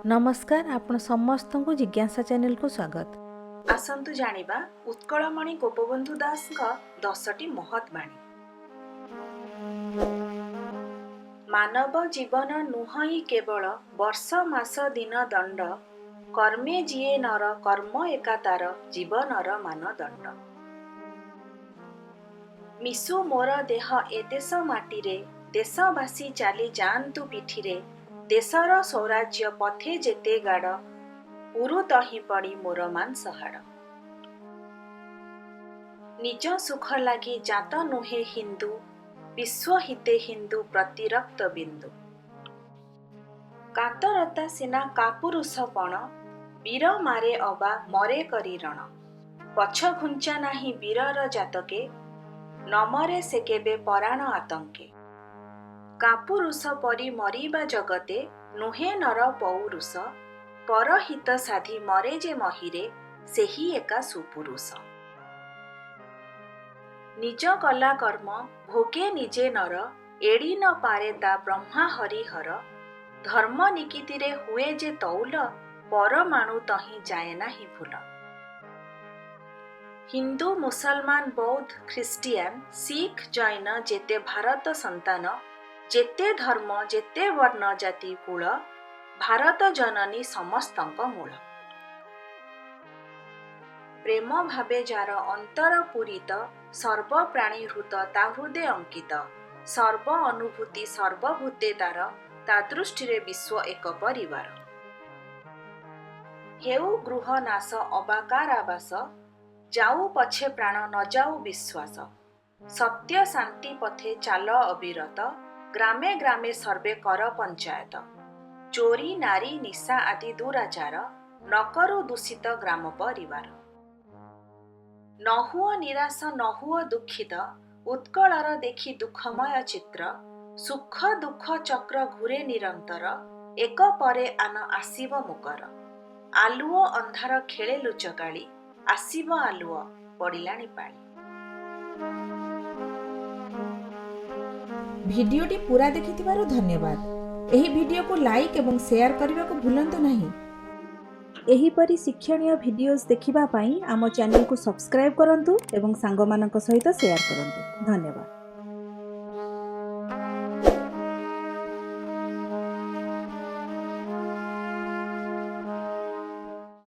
नमस्कार, आपण समस्त को जिज्ञासा चैनल को स्वागत। आसंतु जानिबा उत्कलमणि गोपबंधु दास 10टी महत्वाणी। मानव जीवन नुहई केवल वर्ष मास दिन दंड, कर्मे जिए नर कर्म एकातार जीवनर मानदंड। मिसु मोर देह ए देश माटीरे, देशवासी चाली जान्तु पिठिरे, देशर स्वराज्य पथे जेते गाड़, उरु तही पड़ी मोर मांस हाड़। निज सुख लागी जात नुहे हिंदू, विश्व हिते हिंदू प्रति रक्त बिंदु। कातरता सिना कापुरुष पण, वीर मारे अबा मरे करी रण। पछ घुंचा नाही वीरर जातके, नमरे से केबे पराण आतंके। कापुरुष परी मरीबा जगते, नुहे नर पौरुष, परहित साधी मरे जे महिरे, सेही एका सुपुरुष। निज कला कर्म भोगे निजे नर, एड़ी न पारे ता ब्रह्मा हरिहर। धर्म निकितिरे हुए जे तौल, परमाणु तही जाए नाही भूल। हिंदू मुसलमान बौद्ध ख्रिस्टियान सिख जैन जेते भारत संतान, जेते धर्म जेते वर्ण जाति कुल, भारत जननी समस्तंक मूल। प्रेम भावे जार अंतर पूरित, सर्व प्राणी हृत ता हृदय अंकित। सर्व अनुभूति सर्वभूते तार, ता दृष्टि विश्व एक परिवार। हेउ गृह नाश अबा कारावास, जाऊ पछे प्राण न जाऊ विश्वास। सत्य शांति पथे चाल अविरत, ग्रामे ग्रामे सर्वे कर पंचायत। चोरी नारी निशा आदि दुराचार, न करू दूषित ग्राम परिवार। न हुओ निराश न हुओ दुखित, उत्कलर देखी दुखमय चित्र। सुख दुख चक्र घुरे निरंतर, एक परे आन आसीब मुकर। आलुओ अंधार खेले लुचकाली, आसीब आलुओ पड़िलाणी पाली। भिडियोटी पूरा देखिथिबारु धन्यवाद। एही भिडियो को लाइक एवं शेयर करने को भूलंतु नहीं। एही परी शिक्षणीय भिडियोस देखिबा पाई आम चैनल को सब्सक्राइब करंतु एवं सांगमानक सहित शेयर करंतु। धन्यवाद।